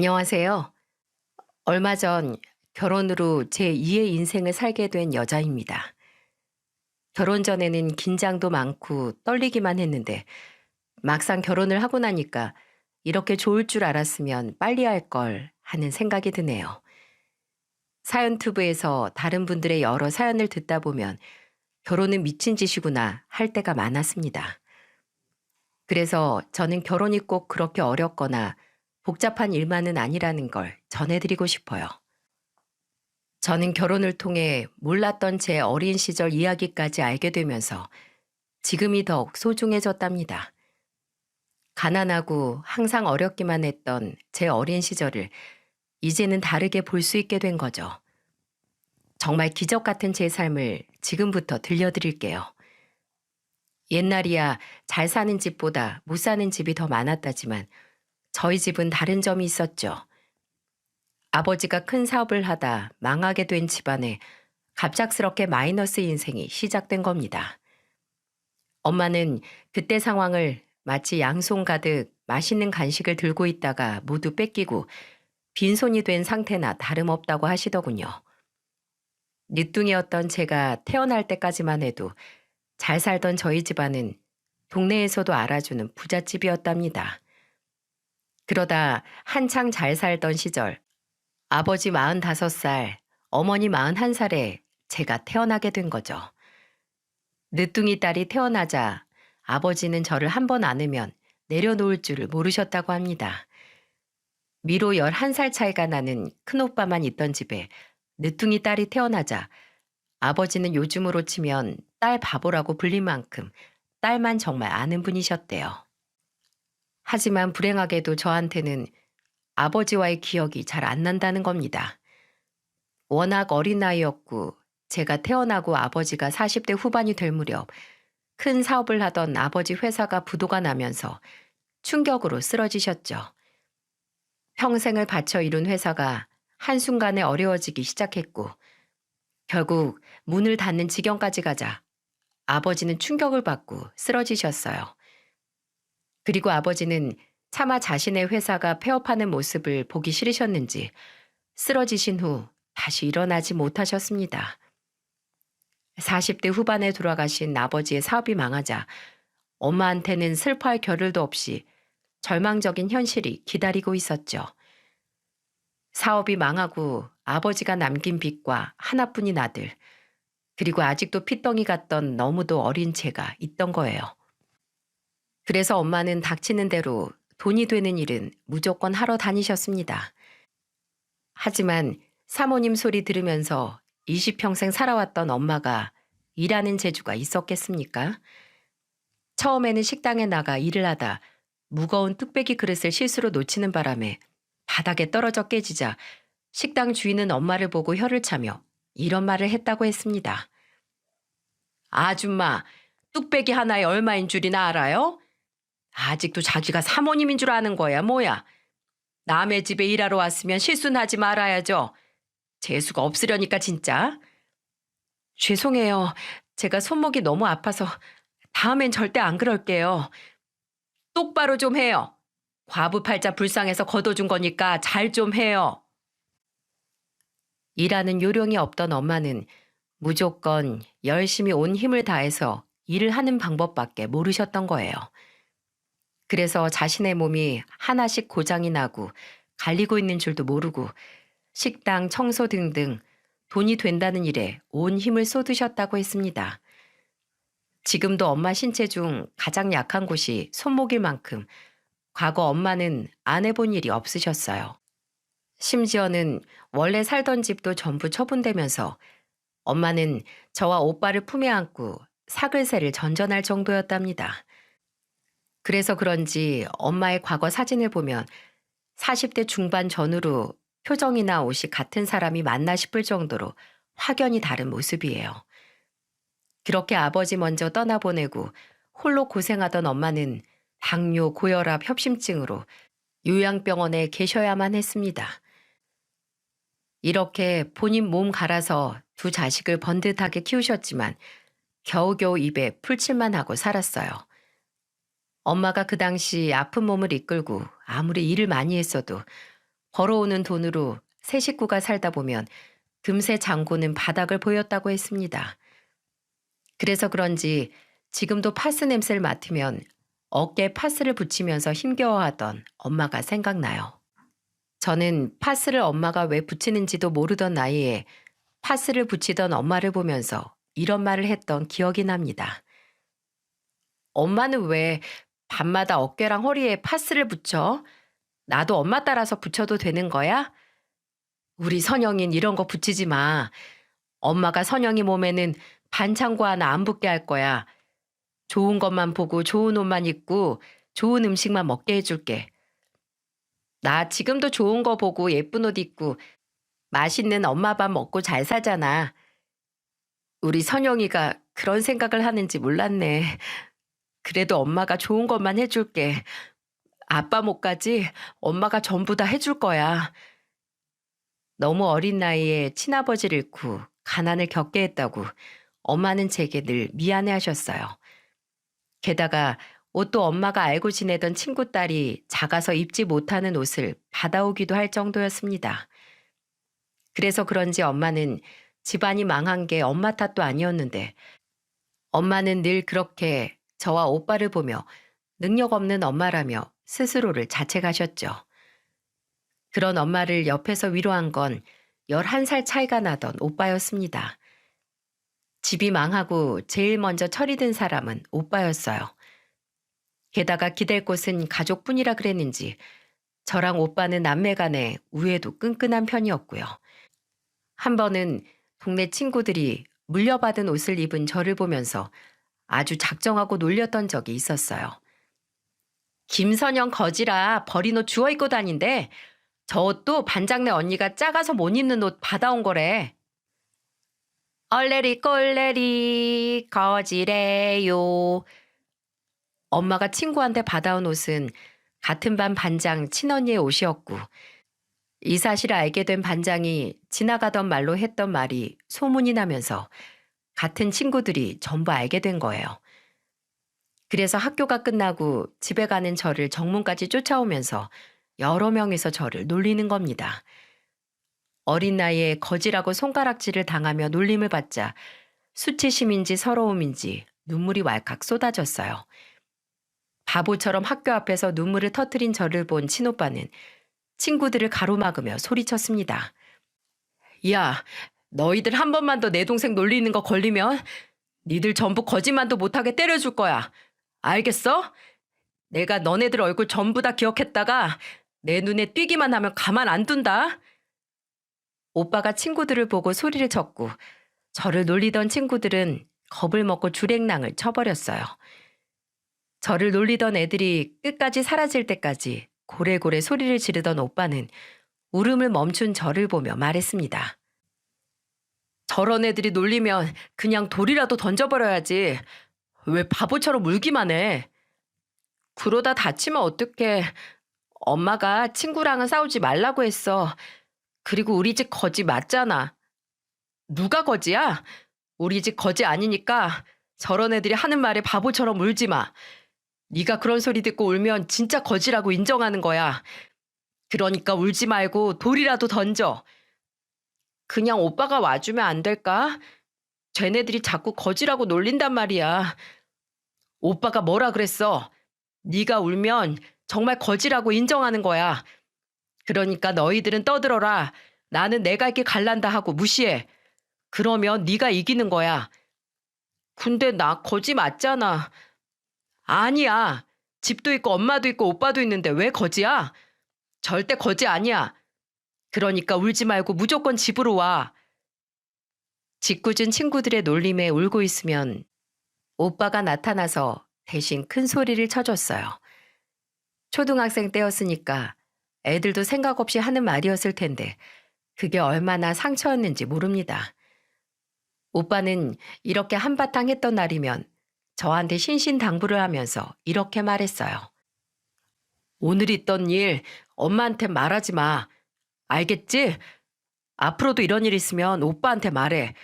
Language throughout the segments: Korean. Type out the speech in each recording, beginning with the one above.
안녕하세요. 얼마 전 결혼으로 제2의 인생을 살게 된 여자입니다. 결혼 전에는 긴장도 많고 떨리기만 했는데 막상 결혼을 하고 나니까 이렇게 좋을 줄 알았으면 빨리 할 걸 하는 생각이 드네요. 사연 튜브에서 다른 분들의 여러 사연을 듣다 보면 결혼은 미친 짓이구나 할 때가 많았습니다. 그래서 저는 결혼이 꼭 그렇게 어렵거나 복잡한 일만은 아니라는 걸 전해드리고 싶어요. 저는 결혼을 통해 몰랐던 제 어린 시절 이야기까지 알게 되면서 지금이 더욱 소중해졌답니다. 가난하고 항상 어렵기만 했던 제 어린 시절을 이제는 다르게 볼 수 있게 된 거죠. 정말 기적 같은 제 삶을 지금부터 들려드릴게요. 옛날이야 잘 사는 집보다 못 사는 집이 더 많았다지만 저희 집은 다른 점이 있었죠. 아버지가 큰 사업을 하다 망하게 된 집안에 갑작스럽게 마이너스 인생이 시작된 겁니다. 엄마는 그때 상황을 마치 양손 가득 맛있는 간식을 들고 있다가 모두 뺏기고 빈손이 된 상태나 다름없다고 하시더군요. 늦둥이였던 제가 태어날 때까지만 해도 잘 살던 저희 집안은 동네에서도 알아주는 부잣집이었답니다. 그러다 한창 잘 살던 시절 아버지 45살, 어머니 41살에 제가 태어나게 된 거죠. 늦둥이 딸이 태어나자 아버지는 저를 한 번 안으면 내려놓을 줄을 모르셨다고 합니다. 미로 11살 차이가 나는 큰오빠만 있던 집에 늦둥이 딸이 태어나자 아버지는 요즘으로 치면 딸 바보라고 불릴 만큼 딸만 정말 아는 분이셨대요. 하지만 불행하게도 저한테는 아버지와의 기억이 잘 안 난다는 겁니다. 워낙 어린 나이였고 제가 태어나고 아버지가 40대 후반이 될 무렵 큰 사업을 하던 아버지 회사가 부도가 나면서 충격으로 쓰러지셨죠. 평생을 바쳐 이룬 회사가 한순간에 어려워지기 시작했고 결국 문을 닫는 지경까지 가자 아버지는 충격을 받고 쓰러지셨어요. 그리고 아버지는 차마 자신의 회사가 폐업하는 모습을 보기 싫으셨는지 쓰러지신 후 다시 일어나지 못하셨습니다. 40대 후반에 돌아가신 아버지의 사업이 망하자 엄마한테는 슬퍼할 겨를도 없이 절망적인 현실이 기다리고 있었죠. 사업이 망하고 아버지가 남긴 빚과 하나뿐인 아들, 그리고 아직도 핏덩이 같던 너무도 어린 제가 있던 거예요. 그래서 엄마는 닥치는 대로 돈이 되는 일은 무조건 하러 다니셨습니다. 하지만 사모님 소리 들으면서 20평생 살아왔던 엄마가 일하는 재주가 있었겠습니까? 처음에는 식당에 나가 일을 하다 무거운 뚝배기 그릇을 실수로 놓치는 바람에 바닥에 떨어져 깨지자 식당 주인은 엄마를 보고 혀를 차며 이런 말을 했다고 했습니다. 아줌마, 뚝배기 하나에 얼마인 줄이나 알아요? 아직도 자기가 사모님인 줄 아는 거야, 뭐야? 남의 집에 일하러 왔으면 실수는 하지 말아야죠. 재수가 없으려니까 진짜. 죄송해요. 제가 손목이 너무 아파서 다음엔 절대 안 그럴게요. 똑바로 좀 해요. 과부 팔자 불쌍해서 걷어준 거니까 잘 좀 해요. 일하는 요령이 없던 엄마는 무조건 열심히 온 힘을 다해서 일을 하는 방법밖에 모르셨던 거예요. 그래서 자신의 몸이 하나씩 고장이 나고 갈리고 있는 줄도 모르고 식당, 청소 등등 돈이 된다는 일에 온 힘을 쏟으셨다고 했습니다. 지금도 엄마 신체 중 가장 약한 곳이 손목일 만큼 과거 엄마는 안 해본 일이 없으셨어요. 심지어는 원래 살던 집도 전부 처분되면서 엄마는 저와 오빠를 품에 안고 사글세를 전전할 정도였답니다. 그래서 그런지 엄마의 과거 사진을 보면 40대 중반 전후로 표정이나 옷이 같은 사람이 맞나 싶을 정도로 확연히 다른 모습이에요. 그렇게 아버지 먼저 떠나보내고 홀로 고생하던 엄마는 당뇨, 고혈압, 협심증으로 요양병원에 계셔야만 했습니다. 이렇게 본인 몸 갈아서 두 자식을 번듯하게 키우셨지만 겨우겨우 입에 풀칠만 하고 살았어요. 엄마가 그 당시 아픈 몸을 이끌고 아무리 일을 많이 했어도 벌어오는 돈으로 세 식구가 살다 보면 금세 장고는 바닥을 보였다고 했습니다. 그래서 그런지 지금도 파스 냄새를 맡으면 어깨에 파스를 붙이면서 힘겨워하던 엄마가 생각나요. 저는 파스를 엄마가 왜 붙이는지도 모르던 나이에 파스를 붙이던 엄마를 보면서 이런 말을 했던 기억이 납니다. 엄마는 왜 밤마다 어깨랑 허리에 파스를 붙여? 나도 엄마 따라서 붙여도 되는 거야? 우리 선영인 이런 거 붙이지 마. 엄마가 선영이 몸에는 반창고 하나 안 붙게 할 거야. 좋은 것만 보고 좋은 옷만 입고 좋은 음식만 먹게 해줄게. 나 지금도 좋은 거 보고 예쁜 옷 입고 맛있는 엄마 밥 먹고 잘 사잖아. 우리 선영이가 그런 생각을 하는지 몰랐네. 그래도 엄마가 좋은 것만 해줄게. 아빠 몫까지 엄마가 전부 다 해줄 거야. 너무 어린 나이에 친아버지를 잃고 가난을 겪게 했다고 엄마는 제게 늘 미안해 하셨어요. 게다가 옷도 엄마가 알고 지내던 친구 딸이 작아서 입지 못하는 옷을 받아오기도 할 정도였습니다. 그래서 그런지 엄마는 집안이 망한 게 엄마 탓도 아니었는데 엄마는 늘 그렇게 저와 오빠를 보며 능력 없는 엄마라며 스스로를 자책하셨죠. 그런 엄마를 옆에서 위로한 건 11살 차이가 나던 오빠였습니다. 집이 망하고 제일 먼저 철이 든 사람은 오빠였어요. 게다가 기댈 곳은 가족뿐이라 그랬는지 저랑 오빠는 남매 간에 우애도 끈끈한 편이었고요. 한 번은 동네 친구들이 물려받은 옷을 입은 저를 보면서 아주 작정하고 놀렸던 적이 있었어요. 김선영 거지라 버린 옷 주워 입고 다닌대. 저 옷도 반장네 언니가 작아서 못 입는 옷 받아온 거래. 얼레리 꼴레리 거지래요. 엄마가 친구한테 받아온 옷은 같은 반 반장 친언니의 옷이었고 이 사실을 알게 된 반장이 지나가던 말로 했던 말이 소문이 나면서 같은 친구들이 전부 알게 된 거예요. 그래서 학교가 끝나고 집에 가는 저를 정문까지 쫓아오면서 여러 명이서 저를 놀리는 겁니다. 어린 나이에 거지라고 손가락질을 당하며 놀림을 받자 수치심인지 서러움인지 눈물이 왈칵 쏟아졌어요. 바보처럼 학교 앞에서 눈물을 터뜨린 저를 본 친오빠는 친구들을 가로막으며 소리쳤습니다. 야, 너희들 한 번만 더 내 동생 놀리는 거 걸리면 니들 전부 거짓말도 못하게 때려줄 거야. 알겠어? 내가 너네들 얼굴 전부 다 기억했다가 내 눈에 띄기만 하면 가만 안 둔다. 오빠가 친구들을 보고 소리를 쳤고 저를 놀리던 친구들은 겁을 먹고 주랭랑을 쳐버렸어요. 저를 놀리던 애들이 끝까지 사라질 때까지 고래고래 소리를 지르던 오빠는 울음을 멈춘 저를 보며 말했습니다. 저런 애들이 놀리면 그냥 돌이라도 던져버려야지. 왜 바보처럼 울기만 해. 그러다 다치면 어떡해. 엄마가 친구랑은 싸우지 말라고 했어. 그리고 우리 집 거지 맞잖아. 누가 거지야? 우리 집 거지 아니니까 저런 애들이 하는 말에 바보처럼 울지 마. 네가 그런 소리 듣고 울면 진짜 거지라고 인정하는 거야. 그러니까 울지 말고 돌이라도 던져. 그냥 오빠가 와주면 안 될까? 쟤네들이 자꾸 거지라고 놀린단 말이야. 오빠가 뭐라 그랬어? 네가 울면 정말 거지라고 인정하는 거야. 그러니까 너희들은 떠들어라. 나는 내 갈 길 갈란다 하고 무시해. 그러면 네가 이기는 거야. 근데 나 거지 맞잖아. 아니야. 집도 있고 엄마도 있고 오빠도 있는데 왜 거지야? 절대 거지 아니야. 그러니까 울지 말고 무조건 집으로 와. 짓궂은 친구들의 놀림에 울고 있으면 오빠가 나타나서 대신 큰 소리를 쳐줬어요. 초등학생 때였으니까 애들도 생각 없이 하는 말이었을 텐데 그게 얼마나 상처였는지 모릅니다. 오빠는 이렇게 한바탕 했던 날이면 저한테 신신당부를 하면서 이렇게 말했어요. 오늘 있던 일 엄마한테 말하지 마. 알겠지? 앞으로도 이런 일 있으면 오빠한테 말해.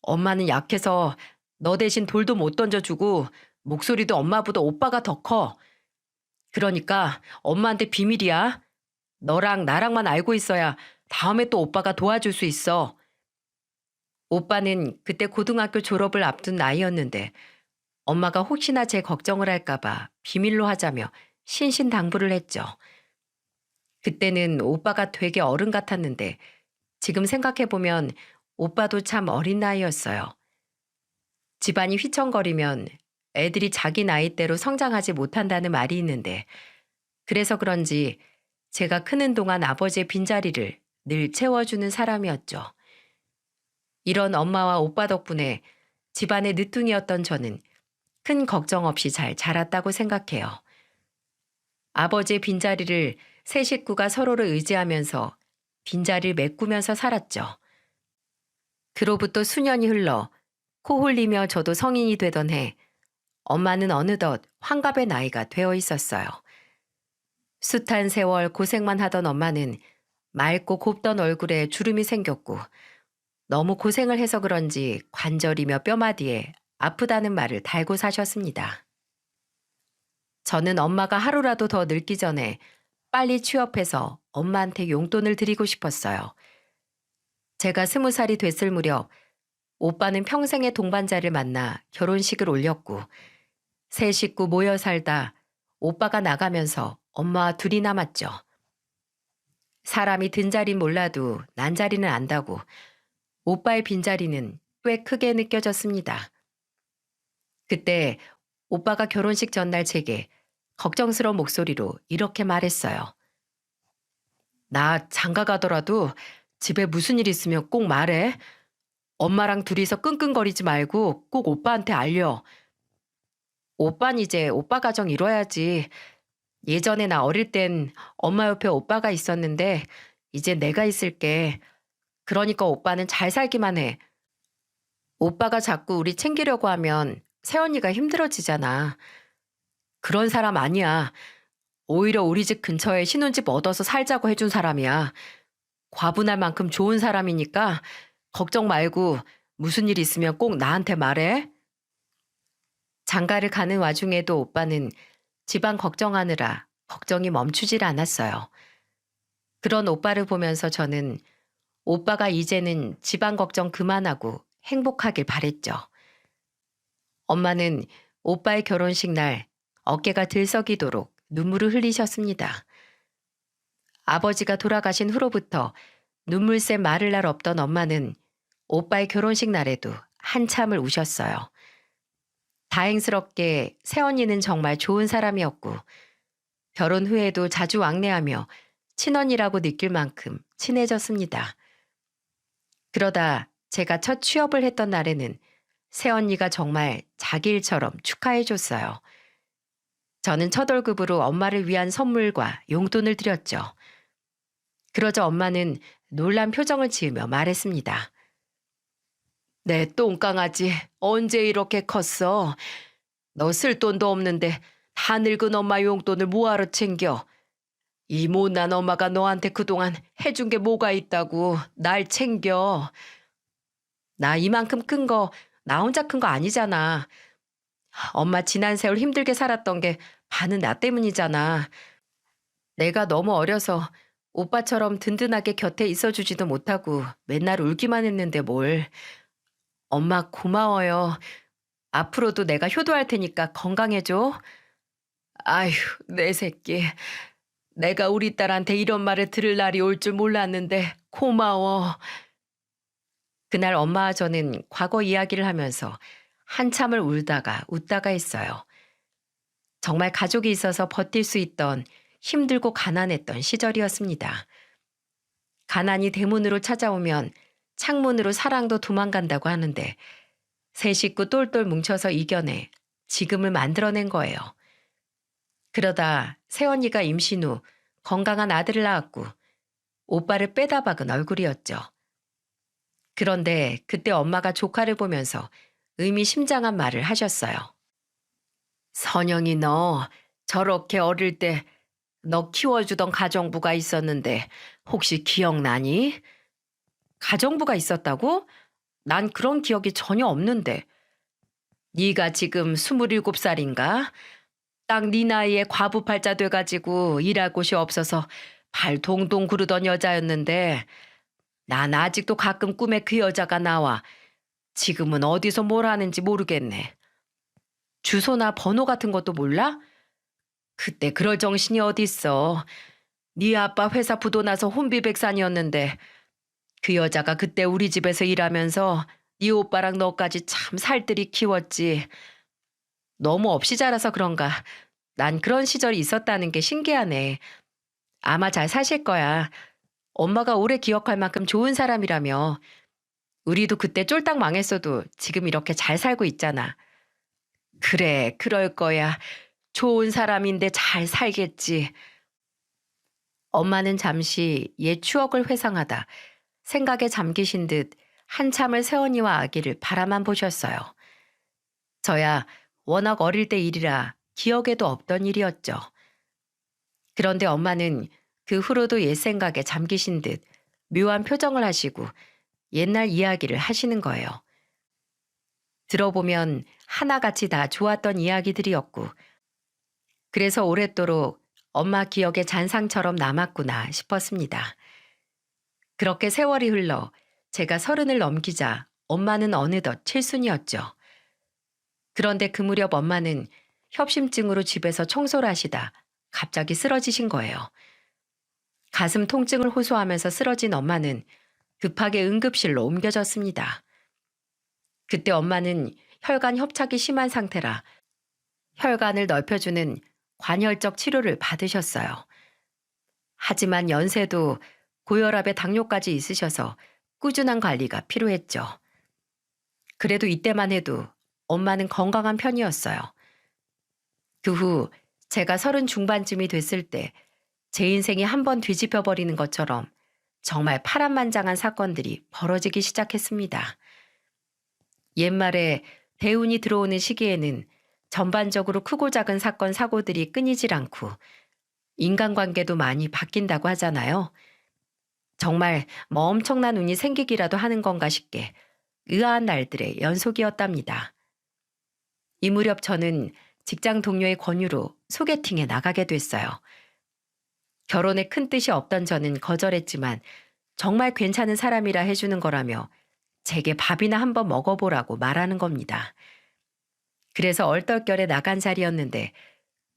엄마는 약해서 너 대신 돌도 못 던져주고 목소리도 엄마보다 오빠가 더 커. 그러니까 엄마한테 비밀이야. 너랑 나랑만 알고 있어야 다음에 또 오빠가 도와줄 수 있어. 오빠는 그때 고등학교 졸업을 앞둔 나이였는데 엄마가 혹시나 제 걱정을 할까봐 비밀로 하자며 신신당부를 했죠. 그때는 오빠가 되게 어른 같았는데 지금 생각해보면 오빠도 참 어린 나이였어요. 집안이 휘청거리면 애들이 자기 나이대로 성장하지 못한다는 말이 있는데 그래서 그런지 제가 크는 동안 아버지의 빈자리를 늘 채워주는 사람이었죠. 이런 엄마와 오빠 덕분에 집안의 늦둥이였던 저는 큰 걱정 없이 잘 자랐다고 생각해요. 아버지의 빈자리를 세 식구가 서로를 의지하면서 빈자리를 메꾸면서 살았죠. 그로부터 수년이 흘러 코 홀리며 저도 성인이 되던 해 엄마는 어느덧 환갑의 나이가 되어 있었어요. 숱한 세월 고생만 하던 엄마는 맑고 곱던 얼굴에 주름이 생겼고 너무 고생을 해서 그런지 관절이며 뼈마디에 아프다는 말을 달고 사셨습니다. 저는 엄마가 하루라도 더 늙기 전에 빨리 취업해서 엄마한테 용돈을 드리고 싶었어요. 제가 20살이 됐을 무렵 오빠는 평생의 동반자를 만나 결혼식을 올렸고 세 식구 모여 살다 오빠가 나가면서 엄마와 둘이 남았죠. 사람이 든 자리는 몰라도 난 자리는 안다고 오빠의 빈자리는 꽤 크게 느껴졌습니다. 그때 오빠가 결혼식 전날 제게 걱정스러운 목소리로 이렇게 말했어요. 나 장가 가더라도 집에 무슨 일 있으면 꼭 말해. 엄마랑 둘이서 끙끙거리지 말고 꼭 오빠한테 알려. 오빤 이제 오빠 가정 이뤄야지. 예전에 나 어릴 땐 엄마 옆에 오빠가 있었는데 이제 내가 있을게. 그러니까 오빠는 잘 살기만 해. 오빠가 자꾸 우리 챙기려고 하면 새언니가 힘들어지잖아. 그런 사람 아니야. 오히려 우리 집 근처에 신혼집 얻어서 살자고 해준 사람이야. 과분할 만큼 좋은 사람이니까 걱정 말고 무슨 일 있으면 꼭 나한테 말해. 장가를 가는 와중에도 오빠는 집안 걱정하느라 걱정이 멈추질 않았어요. 그런 오빠를 보면서 저는 오빠가 이제는 집안 걱정 그만하고 행복하길 바랬죠. 엄마는 오빠의 결혼식 날 어깨가 들썩이도록 눈물을 흘리셨습니다. 아버지가 돌아가신 후로부터 눈물샘 마를 날 없던 엄마는 오빠의 결혼식 날에도 한참을 우셨어요. 다행스럽게 새언니는 정말 좋은 사람이었고 결혼 후에도 자주 왕래하며 친언니라고 느낄 만큼 친해졌습니다. 그러다 제가 첫 취업을 했던 날에는 새언니가 정말 자기 일처럼 축하해줬어요. 저는 첫 월급으로 엄마를 위한 선물과 용돈을 드렸죠. 그러자 엄마는 놀란 표정을 지으며 말했습니다. 내 똥강아지 언제 이렇게 컸어? 너 쓸 돈도 없는데 다 늙은 엄마 용돈을 뭐하러 챙겨? 이 못난 엄마가 너한테 그동안 해준 게 뭐가 있다고 날 챙겨. 나 이만큼 큰 거 나 혼자 큰 거 아니잖아. 엄마 지난 세월 힘들게 살았던 게 반은 나 때문이잖아. 내가 너무 어려서 오빠처럼 든든하게 곁에 있어주지도 못하고 맨날 울기만 했는데 뭘. 엄마 고마워요. 앞으로도 내가 효도할 테니까 건강해줘. 아휴, 내 새끼. 내가 우리 딸한테 이런 말을 들을 날이 올 줄 몰랐는데 고마워. 그날 엄마와 저는 과거 이야기를 하면서 한참을 울다가 웃다가 했어요. 정말 가족이 있어서 버틸 수 있던 힘들고 가난했던 시절이었습니다. 가난이 대문으로 찾아오면 창문으로 사랑도 도망간다고 하는데 세 식구 똘똘 뭉쳐서 이겨내 지금을 만들어낸 거예요. 그러다 새언니가 임신 후 건강한 아들을 낳았고 오빠를 빼다 박은 얼굴이었죠. 그런데 그때 엄마가 조카를 보면서 의미심장한 말을 하셨어요. 선영이 너 저렇게 어릴 때 너 키워주던 가정부가 있었는데 혹시 기억나니? 가정부가 있었다고? 난 그런 기억이 전혀 없는데. 네가 지금 27살인가? 딱 네 나이에 과부팔자 돼가지고 일할 곳이 없어서 발 동동 구르던 여자였는데 난 아직도 가끔 꿈에 그 여자가 나와. 지금은 어디서 뭘 하는지 모르겠네. 주소나 번호 같은 것도 몰라? 그때 그럴 정신이 어딨어. 네 아빠 회사 부도 나서 혼비백산이었는데 그 여자가 그때 우리 집에서 일하면서 네 오빠랑 너까지 참 살뜰히 키웠지. 너무 없이 자라서 그런가. 난 그런 시절이 있었다는 게 신기하네. 아마 잘 사실 거야. 엄마가 오래 기억할 만큼 좋은 사람이라며. 우리도 그때 쫄딱 망했어도 지금 이렇게 잘 살고 있잖아. 그래, 그럴 거야. 좋은 사람인데 잘 살겠지. 엄마는 잠시 옛 추억을 회상하다 생각에 잠기신 듯 한참을 새언니와 아기를 바라만 보셨어요. 저야 워낙 어릴 때 일이라 기억에도 없던 일이었죠. 그런데 엄마는 그 후로도 옛 생각에 잠기신 듯 묘한 표정을 하시고 옛날 이야기를 하시는 거예요. 들어보면 하나같이 다 좋았던 이야기들이었고, 그래서 오랫도록 엄마 기억의 잔상처럼 남았구나 싶었습니다. 그렇게 세월이 흘러 제가 30을 넘기자 엄마는 어느덧 칠순이었죠. 그런데 그 무렵 엄마는 협심증으로 집에서 청소를 하시다 갑자기 쓰러지신 거예요. 가슴 통증을 호소하면서 쓰러진 엄마는 급하게 응급실로 옮겨졌습니다. 그때 엄마는 혈관 협착이 심한 상태라 혈관을 넓혀주는 관혈적 치료를 받으셨어요. 하지만 연세도 고혈압에 당뇨까지 있으셔서 꾸준한 관리가 필요했죠. 그래도 이때만 해도 엄마는 건강한 편이었어요. 그 후 제가 30 중반쯤이 됐을 때 제 인생이 한번 뒤집혀 버리는 것처럼 정말 파란만장한 사건들이 벌어지기 시작했습니다. 옛말에 대운이 들어오는 시기에는 전반적으로 크고 작은 사건 사고들이 끊이질 않고 인간관계도 많이 바뀐다고 하잖아요. 정말 뭐 엄청난 운이 생기기라도 하는 건가 싶게 의아한 날들의 연속이었답니다. 이 무렵 저는 직장 동료의 권유로 소개팅에 나가게 됐어요. 결혼에 큰 뜻이 없던 저는 거절했지만 정말 괜찮은 사람이라 해주는 거라며 제게 밥이나 한번 먹어보라고 말하는 겁니다. 그래서 얼떨결에 나간 자리였는데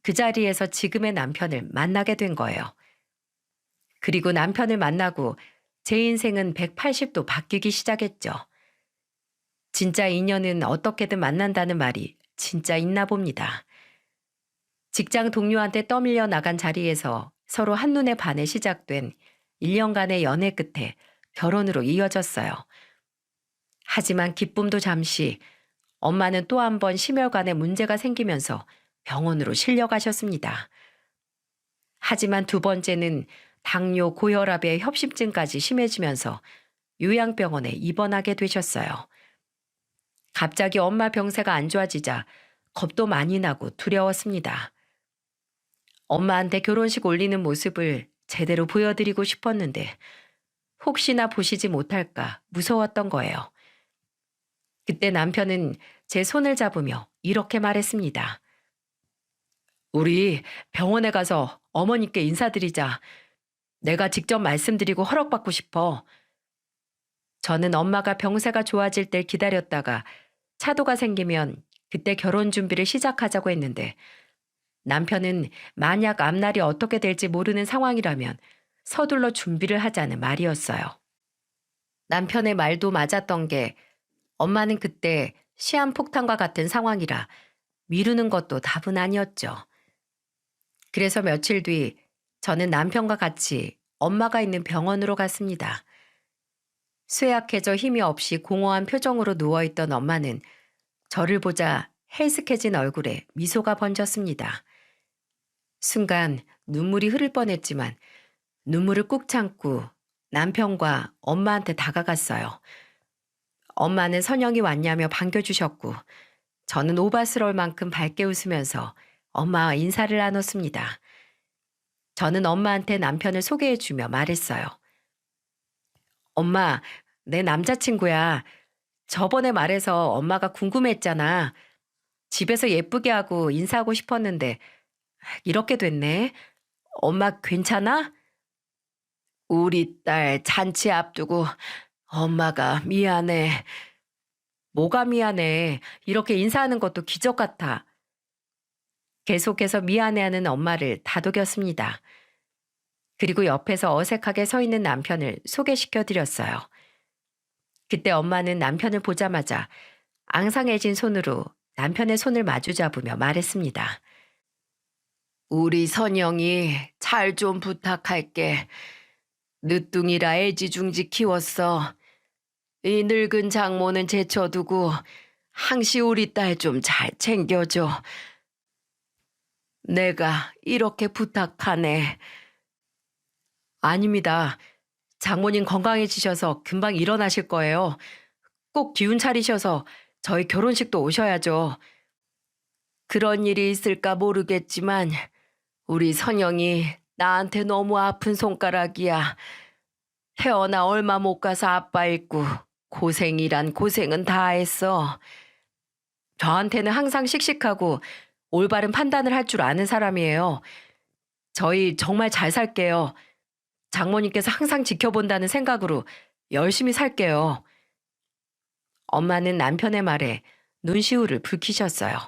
그 자리에서 지금의 남편을 만나게 된 거예요. 그리고 남편을 만나고 제 인생은 180도 바뀌기 시작했죠. 진짜 인연은 어떻게든 만난다는 말이 진짜 있나 봅니다. 직장 동료한테 떠밀려 나간 자리에서 서로 한눈에 반해 시작된 1년간의 연애 끝에 결혼으로 이어졌어요. 하지만 기쁨도 잠시, 엄마는 또 한 번 심혈관에 문제가 생기면서 병원으로 실려가셨습니다. 하지만 두 번째는 당뇨, 고혈압에 협심증까지 심해지면서 요양병원에 입원하게 되셨어요. 갑자기 엄마 병세가 안 좋아지자 겁도 많이 나고 두려웠습니다. 엄마한테 결혼식 올리는 모습을 제대로 보여드리고 싶었는데 혹시나 보시지 못할까 무서웠던 거예요. 그때 남편은 제 손을 잡으며 이렇게 말했습니다. 우리 병원에 가서 어머니께 인사드리자. 내가 직접 말씀드리고 허락받고 싶어. 저는 엄마가 병세가 좋아질 때 기다렸다가 차도가 생기면 그때 결혼 준비를 시작하자고 했는데 남편은 만약 앞날이 어떻게 될지 모르는 상황이라면 서둘러 준비를 하자는 말이었어요. 남편의 말도 맞았던 게 엄마는 그때 시한폭탄과 같은 상황이라 미루는 것도 답은 아니었죠. 그래서 며칠 뒤 저는 남편과 같이 엄마가 있는 병원으로 갔습니다. 쇠약해져 힘이 없이 공허한 표정으로 누워있던 엄마는 저를 보자 헬스케진 얼굴에 미소가 번졌습니다. 순간 눈물이 흐를 뻔했지만 눈물을 꾹 참고 남편과 엄마한테 다가갔어요. 엄마는 선영이 왔냐며 반겨주셨고 저는 오바스러울 만큼 밝게 웃으면서 엄마와 인사를 나눴습니다. 저는 엄마한테 남편을 소개해주며 말했어요. 엄마, 내 남자친구야. 저번에 말해서 엄마가 궁금했잖아. 집에서 예쁘게 하고 인사하고 싶었는데 이렇게 됐네. 엄마 괜찮아? 우리 딸 잔치 앞두고 엄마가 미안해. 뭐가 미안해. 이렇게 인사하는 것도 기적 같아. 계속해서 미안해하는 엄마를 다독였습니다. 그리고 옆에서 어색하게 서 있는 남편을 소개시켜 드렸어요. 그때 엄마는 남편을 보자마자 앙상해진 손으로 남편의 손을 마주 잡으며 말했습니다. 우리 선영이 잘 좀 부탁할게. 늦둥이라 애지중지 키웠어. 이 늙은 장모는 제쳐두고 항시 우리 딸 좀 잘 챙겨줘. 내가 이렇게 부탁하네. 아닙니다. 장모님 건강해지셔서 금방 일어나실 거예요. 꼭 기운 차리셔서 저희 결혼식도 오셔야죠. 그런 일이 있을까 모르겠지만 우리 선영이 나한테 너무 아픈 손가락이야. 태어나 얼마 못 가서 아빠 있고 고생이란 고생은 다 했어. 저한테는 항상 씩씩하고 올바른 판단을 할 줄 아는 사람이에요. 저희 정말 잘 살게요. 장모님께서 항상 지켜본다는 생각으로 열심히 살게요. 엄마는 남편의 말에 눈시울을 붉히셨어요.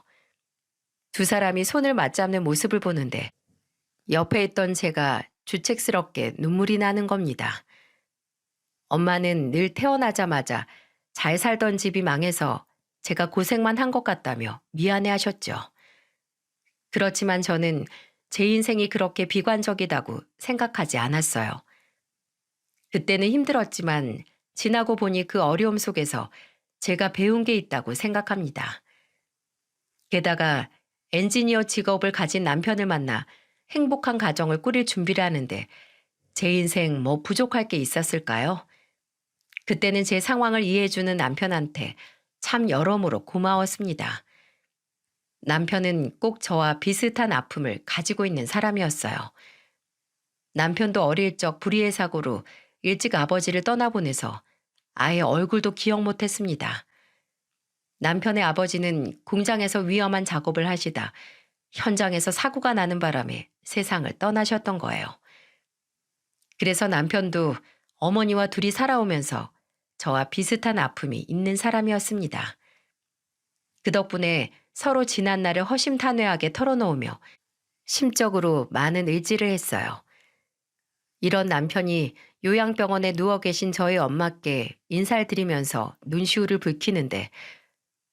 두 사람이 손을 맞잡는 모습을 보는데 옆에 있던 제가 주책스럽게 눈물이 나는 겁니다. 엄마는 늘 태어나자마자 잘 살던 집이 망해서 제가 고생만 한 것 같다며 미안해 하셨죠. 그렇지만 저는 제 인생이 그렇게 비관적이다고 생각하지 않았어요. 그때는 힘들었지만 지나고 보니 그 어려움 속에서 제가 배운 게 있다고 생각합니다. 게다가 엔지니어 직업을 가진 남편을 만나 행복한 가정을 꾸릴 준비를 하는데 제 인생 뭐 부족할 게 있었을까요? 그때는 제 상황을 이해해주는 남편한테 참 여러모로 고마웠습니다. 남편은 꼭 저와 비슷한 아픔을 가지고 있는 사람이었어요. 남편도 어릴 적 불의의 사고로 일찍 아버지를 떠나보내서 아예 얼굴도 기억 못했습니다. 남편의 아버지는 공장에서 위험한 작업을 하시다 현장에서 사고가 나는 바람에 세상을 떠나셨던 거예요. 그래서 남편도 어머니와 둘이 살아오면서 저와 비슷한 아픔이 있는 사람이었습니다. 그 덕분에 서로 지난 날을 허심탄회하게 털어놓으며 심적으로 많은 의지를 했어요. 이런 남편이 요양병원에 누워 계신 저희 엄마께 인사를 드리면서 눈시울을 붉히는데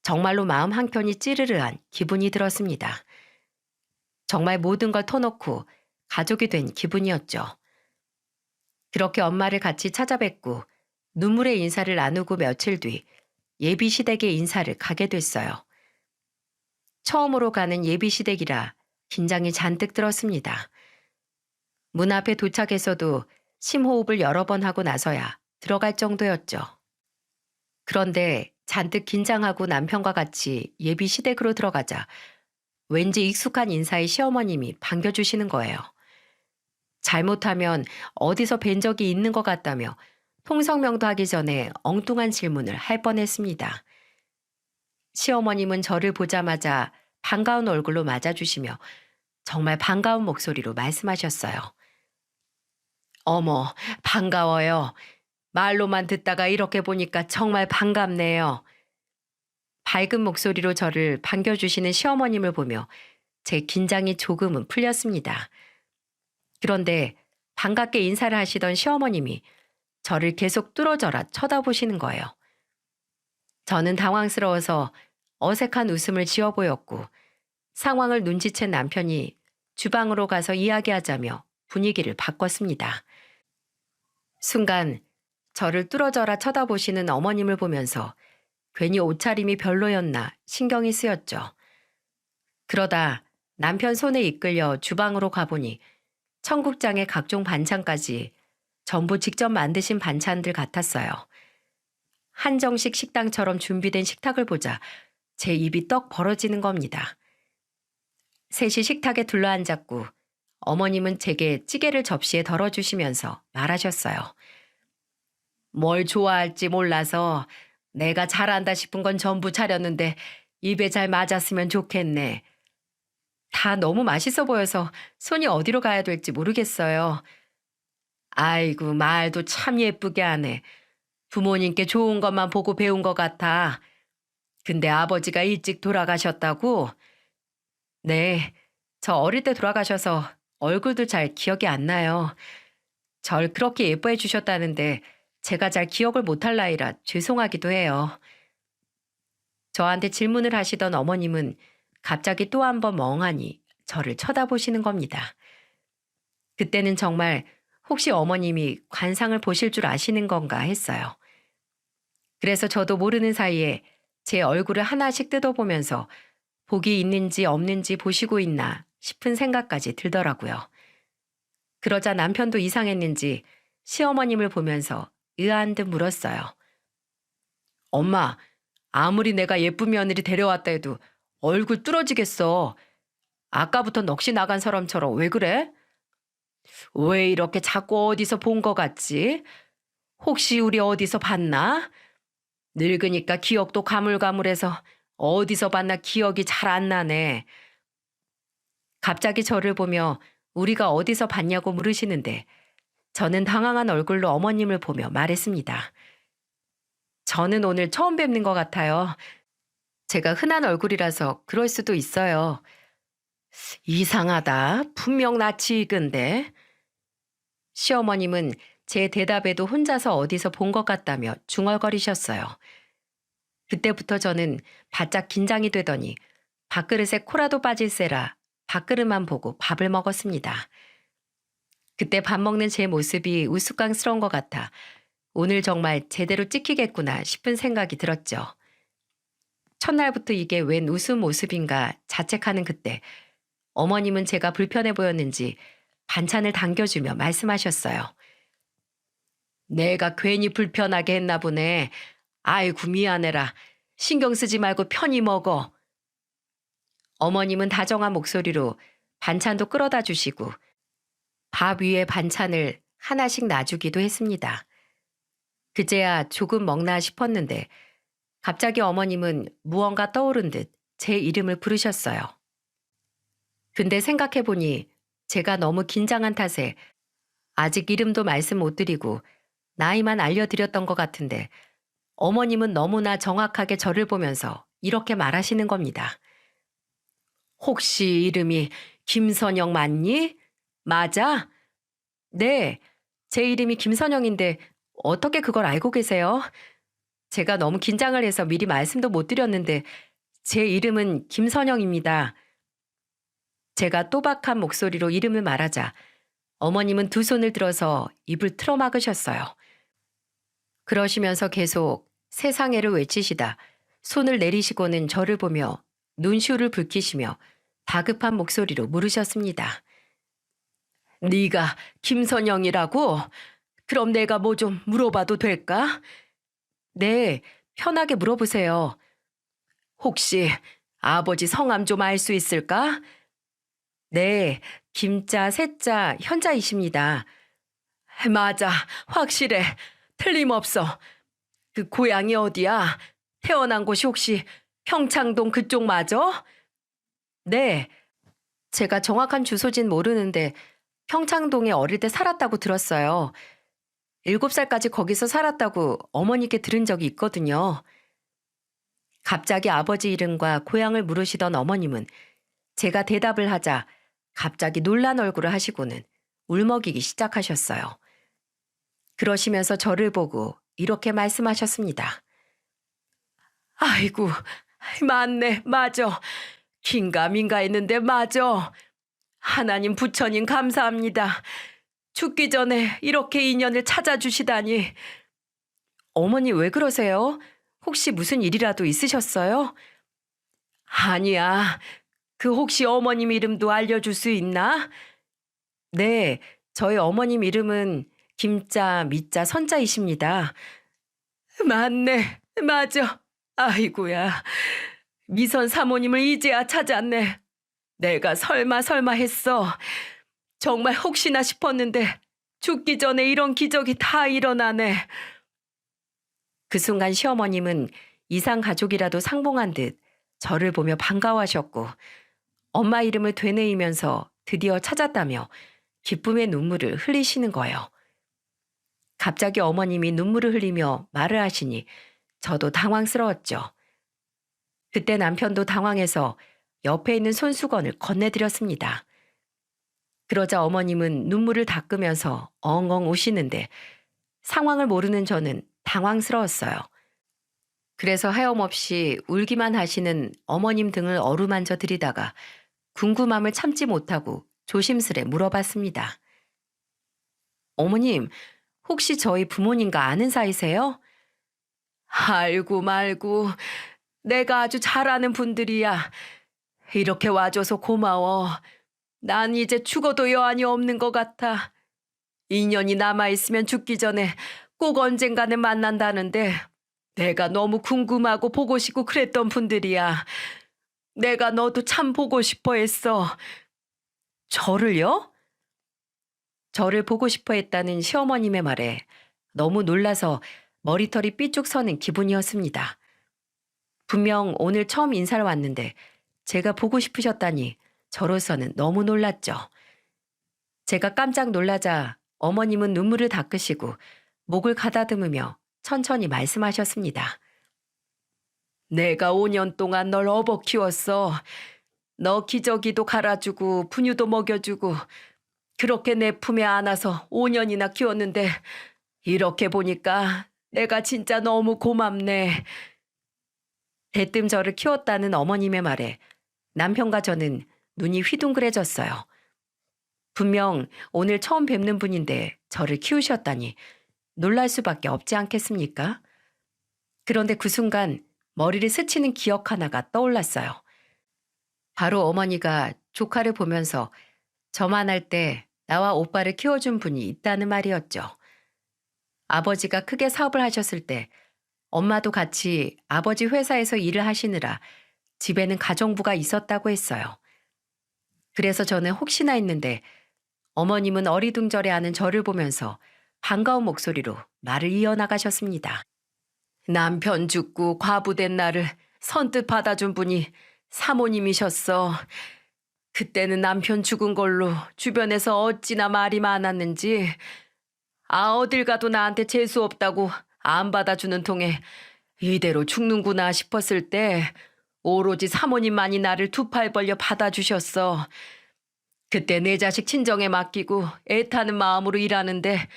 정말로 마음 한켠이 찌르르한 기분이 들었습니다. 정말 모든 걸 터놓고 가족이 된 기분이었죠. 그렇게 엄마를 같이 찾아뵙고 눈물의 인사를 나누고 며칠 뒤 예비 시댁의 인사를 가게 됐어요. 처음으로 가는 예비 시댁이라 긴장이 잔뜩 들었습니다. 문 앞에 도착해서도 심호흡을 여러 번 하고 나서야 들어갈 정도였죠. 그런데 잔뜩 긴장하고 남편과 같이 예비 시댁으로 들어가자 왠지 익숙한 인사의 시어머님이 반겨주시는 거예요. 잘못하면 어디서 뵌 적이 있는 것 같다며 통성명도 하기 전에 엉뚱한 질문을 할 뻔했습니다. 시어머님은 저를 보자마자 반가운 얼굴로 맞아주시며 정말 반가운 목소리로 말씀하셨어요. 어머, 반가워요. 말로만 듣다가 이렇게 보니까 정말 반갑네요. 밝은 목소리로 저를 반겨주시는 시어머님을 보며 제 긴장이 조금은 풀렸습니다. 그런데 반갑게 인사를 하시던 시어머님이 저를 계속 뚫어져라 쳐다보시는 거예요. 저는 당황스러워서 어색한 웃음을 지어 보였고 상황을 눈치챈 남편이 주방으로 가서 이야기하자며 분위기를 바꿨습니다. 순간 저를 뚫어져라 쳐다보시는 어머님을 보면서 괜히 옷차림이 별로였나 신경이 쓰였죠. 그러다 남편 손에 이끌려 주방으로 가보니 청국장에 각종 반찬까지 전부 직접 만드신 반찬들 같았어요. 한정식 식당처럼 준비된 식탁을 보자 제 입이 떡 벌어지는 겁니다. 셋이 식탁에 둘러앉았고 어머님은 제게 찌개를 접시에 덜어주시면서 말하셨어요. 뭘 좋아할지 몰라서 내가 잘한다 싶은 건 전부 차렸는데 입에 잘 맞았으면 좋겠네. 다 너무 맛있어 보여서 손이 어디로 가야 될지 모르겠어요. 아이고, 말도 참 예쁘게 하네. 부모님께 좋은 것만 보고 배운 것 같아. 근데 아버지가 일찍 돌아가셨다고? 네, 저 어릴 때 돌아가셔서 얼굴도 잘 기억이 안 나요. 절 그렇게 예뻐해 주셨다는데 제가 잘 기억을 못할 나이라 죄송하기도 해요. 저한테 질문을 하시던 어머님은 갑자기 또 한 번 멍하니 저를 쳐다보시는 겁니다. 그때는 정말 혹시 어머님이 관상을 보실 줄 아시는 건가 했어요. 그래서 저도 모르는 사이에 제 얼굴을 하나씩 뜯어보면서 복이 있는지 없는지 보시고 있나 싶은 생각까지 들더라고요. 그러자 남편도 이상했는지 시어머님을 보면서 의아한 듯 물었어요. 엄마, 아무리 내가 예쁜 며느리 데려왔다 해도 얼굴 뚫어지겠어. 아까부터 넋이 나간 사람처럼 왜 그래? 왜 이렇게 자꾸 어디서 본 것 같지? 혹시 우리 어디서 봤나? 늙으니까 기억도 가물가물해서 어디서 봤나 기억이 잘 안 나네. 갑자기 저를 보며 우리가 어디서 봤냐고 물으시는데 저는 당황한 얼굴로 어머님을 보며 말했습니다. 저는 오늘 처음 뵙는 것 같아요. 제가 흔한 얼굴이라서 그럴 수도 있어요. 이상하다. 분명 낯이 익은데. 시어머님은 제 대답에도 혼자서 어디서 본 것 같다며 중얼거리셨어요. 그때부터 저는 바짝 긴장이 되더니 밥그릇에 코라도 빠질세라 밥그릇만 보고 밥을 먹었습니다. 그때 밥 먹는 제 모습이 우스꽝스러운 것 같아 오늘 정말 제대로 찍히겠구나 싶은 생각이 들었죠. 첫날부터 이게 웬 웃음 모습인가 자책하는 그때 어머님은 제가 불편해 보였는지 반찬을 당겨주며 말씀하셨어요. 내가 괜히 불편하게 했나 보네. 아이고 미안해라. 신경 쓰지 말고 편히 먹어. 어머님은 다정한 목소리로 반찬도 끌어다 주시고 밥 위에 반찬을 하나씩 놔주기도 했습니다. 그제야 조금 먹나 싶었는데 갑자기 어머님은 무언가 떠오른 듯 제 이름을 부르셨어요. 근데 생각해보니 제가 너무 긴장한 탓에 아직 이름도 말씀 못 드리고 나이만 알려드렸던 것 같은데 어머님은 너무나 정확하게 저를 보면서 이렇게 말하시는 겁니다. 혹시 이름이 김선영 맞니? 맞아? 네, 제 이름이 김선영인데 어떻게 그걸 알고 계세요? 제가 너무 긴장을 해서 미리 말씀도 못 드렸는데 제 이름은 김선영입니다. 제가 또박한 목소리로 이름을 말하자 어머님은 두 손을 들어서 입을 틀어막으셨어요. 그러시면서 계속 세상에를 외치시다 손을 내리시고는 저를 보며 눈시울을 붉히시며 다급한 목소리로 물으셨습니다. 네가 김선영이라고? 그럼 내가 뭐 좀 물어봐도 될까? 네, 편하게 물어보세요. 혹시 아버지 성함 좀 알 수 있을까? 네, 김자, 세자, 현자이십니다. 맞아, 확실해. 틀림없어. 그 고향이 어디야? 태어난 곳이 혹시 평창동 그쪽 맞아? 네, 제가 정확한 주소진 모르는데 평창동에 어릴 때 살았다고 들었어요. 7살까지 거기서 살았다고 어머니께 들은 적이 있거든요. 갑자기 아버지 이름과 고향을 물으시던 어머님은 제가 대답을 하자 갑자기 놀란 얼굴을 하시고는 울먹이기 시작하셨어요. 그러시면서 저를 보고 이렇게 말씀하셨습니다. 아이고, 맞네, 맞아. 긴가민가 했는데 맞아. 하나님 부처님 감사합니다. 죽기 전에 이렇게 인연을 찾아주시다니. 어머니 왜 그러세요? 혹시 무슨 일이라도 있으셨어요? 아니야. 그 혹시 어머님 이름도 알려줄 수 있나? 네, 저희 어머님 이름은 김자, 미자, 선자이십니다. 맞네, 맞아. 아이고야, 미선 사모님을 이제야 찾았네. 내가 설마 했어. 정말 혹시나 싶었는데 죽기 전에 이런 기적이 다 일어나네. 그 순간 시어머님은 이상 가족이라도 상봉한 듯 저를 보며 반가워하셨고 엄마 이름을 되뇌이면서 드디어 찾았다며 기쁨의 눈물을 흘리시는 거예요. 갑자기 어머님이 눈물을 흘리며 말을 하시니 저도 당황스러웠죠. 그때 남편도 당황해서 옆에 있는 손수건을 건네드렸습니다. 그러자 어머님은 눈물을 닦으면서 엉엉 우시는데 상황을 모르는 저는 당황스러웠어요. 그래서 하염없이 울기만 하시는 어머님 등을 어루만져 드리다가 궁금함을 참지 못하고 조심스레 물어봤습니다. 어머님, 혹시 저희 부모님과 아는 사이세요? 알고 말고 내가 아주 잘 아는 분들이야. 이렇게 와줘서 고마워. 난 이제 죽어도 여한이 없는 것 같아. 인연이 남아있으면 죽기 전에 꼭 언젠가는 만난다는데 내가 너무 궁금하고 보고 싶고 그랬던 분들이야. 내가 너도 참 보고 싶어 했어. 저를요? 저를 보고 싶어 했다는 시어머님의 말에 너무 놀라서 머리털이 삐쭉 서는 기분이었습니다. 분명 오늘 처음 인사를 왔는데 제가 보고 싶으셨다니 저로서는 너무 놀랐죠. 제가 깜짝 놀라자 어머님은 눈물을 닦으시고 목을 가다듬으며 천천히 말씀하셨습니다. 내가 5년 동안 널 업어 키웠어. 너 기저귀도 갈아주고 분유도 먹여주고 그렇게 내 품에 안아서 5년이나 키웠는데 이렇게 보니까 내가 진짜 너무 고맙네. 대뜸 저를 키웠다는 어머님의 말에 남편과 저는 눈이 휘둥그레졌어요. 분명 오늘 처음 뵙는 분인데 저를 키우셨다니 놀랄 수밖에 없지 않겠습니까? 그런데 그 순간 머리를 스치는 기억 하나가 떠올랐어요. 바로 어머니가 조카를 보면서 저만 할 때 나와 오빠를 키워준 분이 있다는 말이었죠. 아버지가 크게 사업을 하셨을 때 엄마도 같이 아버지 회사에서 일을 하시느라 집에는 가정부가 있었다고 했어요. 그래서 저는 혹시나 했는데 어머님은 어리둥절해하는 저를 보면서 반가운 목소리로 말을 이어나가셨습니다. 남편 죽고 과부된 나를 선뜻 받아준 분이 사모님이셨어. 그때는 남편 죽은 걸로 주변에서 어찌나 말이 많았는지 어딜 가도 나한테 재수 없다고 안 받아주는 통에 이대로 죽는구나 싶었을 때 오로지 사모님만이 나를 두 팔 벌려 받아주셨어. 그때 내 자식 친정에 맡기고 애타는 마음으로 일하는데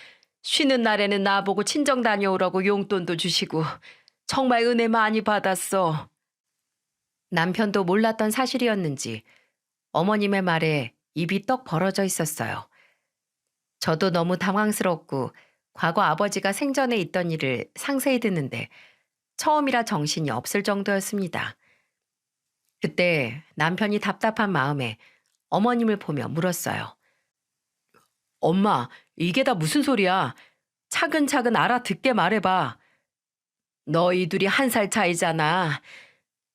쉬는 날에는 나보고 친정 다녀오라고 용돈도 주시고 정말 은혜 많이 받았어. 남편도 몰랐던 사실이었는지 어머님의 말에 입이 떡 벌어져 있었어요. 저도 너무 당황스럽고 과거 아버지가 생전에 있던 일을 상세히 듣는데 처음이라 정신이 없을 정도였습니다. 그때 남편이 답답한 마음에 어머님을 보며 물었어요. 엄마, 이게 다 무슨 소리야? 차근차근 알아듣게 말해봐. 너희 둘이 1살 차이잖아.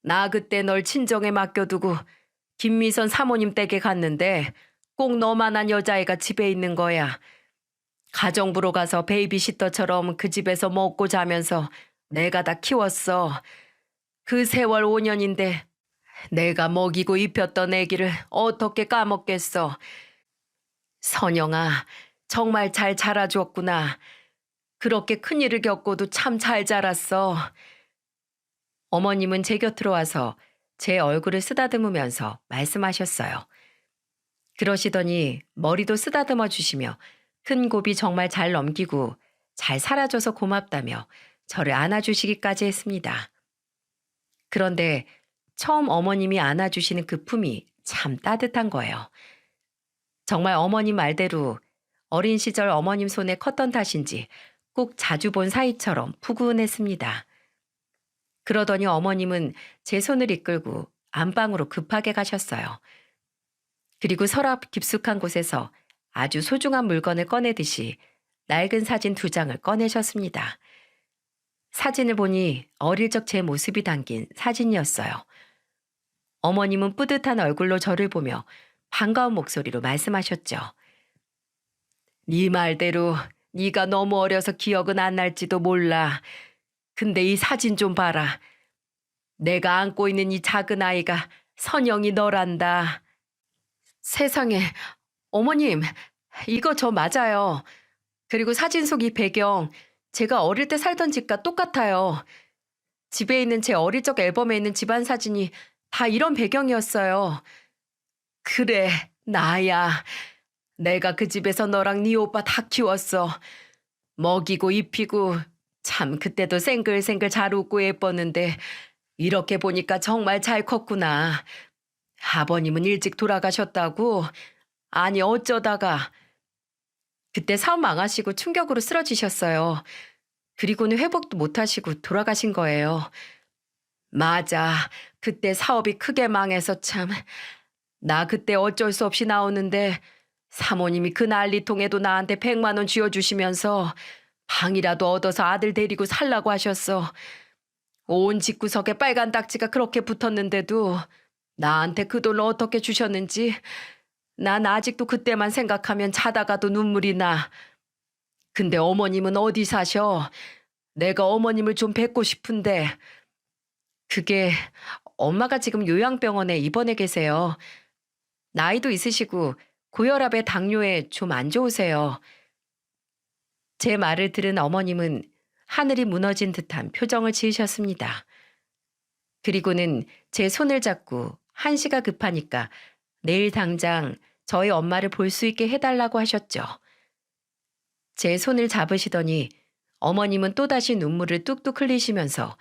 나 그때 널 친정에 맡겨두고 김미선 사모님 댁에 갔는데 꼭 너만한 여자애가 집에 있는 거야. 가정부로 가서 베이비시터처럼 그 집에서 먹고 자면서 내가 다 키웠어. 그 세월 5년인데 내가 먹이고 입혔던 애기를 어떻게 까먹겠어. 선영아, 정말 잘 자라줬구나. 그렇게 큰일을 겪고도 참 잘 자랐어. 어머님은 제 곁으로 와서 제 얼굴을 쓰다듬으면서 말씀하셨어요. 그러시더니 머리도 쓰다듬어 주시며 큰 고비 정말 잘 넘기고 잘 살아줘서 고맙다며 저를 안아주시기까지 했습니다. 그런데 처음 어머님이 안아주시는 그 품이 참 따뜻한 거예요. 정말 어머님 말대로 어린 시절 어머님 손에 컸던 탓인지 꼭 자주 본 사이처럼 푸근했습니다. 그러더니 어머님은 제 손을 이끌고 안방으로 급하게 가셨어요. 그리고 서랍 깊숙한 곳에서 아주 소중한 물건을 꺼내듯이 낡은 사진 2장을 꺼내셨습니다. 사진을 보니 어릴 적 제 모습이 담긴 사진이었어요. 어머님은 뿌듯한 얼굴로 저를 보며 반가운 목소리로 말씀하셨죠. 네 말대로 네가 너무 어려서 기억은 안 날지도 몰라. 근데 이 사진 좀 봐라. 내가 안고 있는 이 작은 아이가 선영이 너란다. 세상에, 어머님, 이거 저 맞아요. 그리고 사진 속 이 배경, 제가 어릴 때 살던 집과 똑같아요. 집에 있는 제 어릴 적 앨범에 있는 집안 사진이 다 이런 배경이었어요. 그래, 나야. 내가 그 집에서 너랑 네 오빠 다 키웠어. 먹이고 입히고 참 그때도 생글생글 잘 웃고 예뻤는데 이렇게 보니까 정말 잘 컸구나. 아버님은 일찍 돌아가셨다고? 아니 어쩌다가. 그때 사업 망하시고 충격으로 쓰러지셨어요. 그리고는 회복도 못하시고 돌아가신 거예요. 맞아. 그때 사업이 크게 망해서 참. 나 그때 어쩔 수 없이 나오는데 사모님이 그 난리통에도 나한테 100만 원 쥐어주시면서 방이라도 얻어서 아들 데리고 살라고 하셨어. 온 집구석에 빨간 딱지가 그렇게 붙었는데도 나한테 그 돈을 어떻게 주셨는지 난 아직도 그때만 생각하면 자다가도 눈물이 나. 근데 어머님은 어디 사셔? 내가 어머님을 좀 뵙고 싶은데. 그게 엄마가 지금 요양병원에 입원해 계세요. 나이도 있으시고 고혈압에 당뇨에 좀 안 좋으세요. 제 말을 들은 어머님은 하늘이 무너진 듯한 표정을 지으셨습니다. 그리고는 제 손을 잡고 한시가 급하니까 내일 당장 저희 엄마를 볼 수 있게 해달라고 하셨죠. 제 손을 잡으시더니 어머님은 또다시 눈물을 뚝뚝 흘리시면서